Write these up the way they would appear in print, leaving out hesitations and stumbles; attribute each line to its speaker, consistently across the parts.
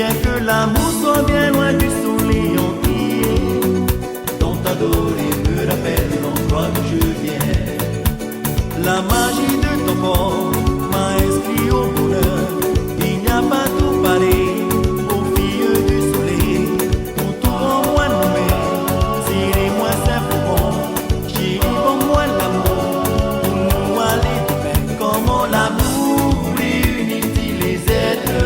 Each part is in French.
Speaker 1: Bien que l'amour soit bien loin du soleil entier, ton adoré me rappelle l'endroit d'où je viens. La magie de ton corps m'a inscrit au bonheur. Il n'y a pas tout pareil aux filles du soleil. Pour tout en moi nommé, serrez-moi simplement. Chérie, bon-moi l'amour, pour nous aller de même. Comment l'amour réunit-il les êtres,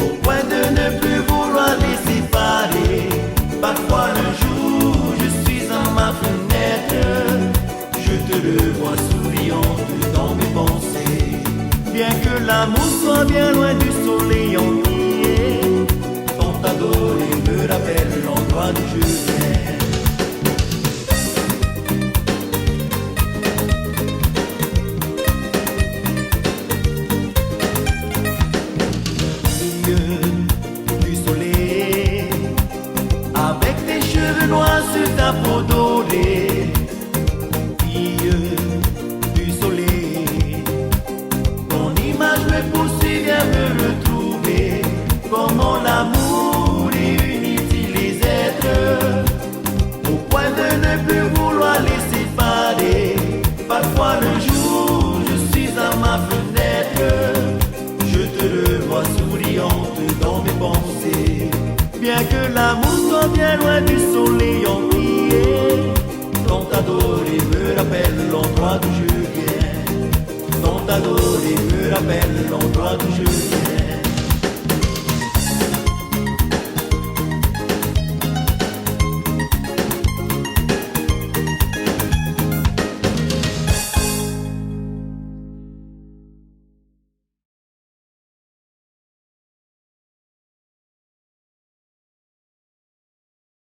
Speaker 1: au point de ne plus vouloir les séparer. Parfois le jour, je suis à ma fenêtre, je te revois souriante dans mes pensées. Bien que l'amour soit bien loin du soleil entier, ton adoré me rappelle l'endroit d'où je viens. Du soleil, avec tes cheveux noirs sur ta peau dorée. Fille du soleil, ton image me poursuit, viens me retrouver. Comment l'amour réunit-il les êtres, au point de ne plus vouloir les séparer. Parfois le jour, je suis à ma fenêtre, je te revois souriante dans mes pensées. Bien que l'amour soit bien loin du soleil entier, ton adoré me rappelle l'endroit d'où je viens. Ton adoré me rappelle l'endroit d'où je viens.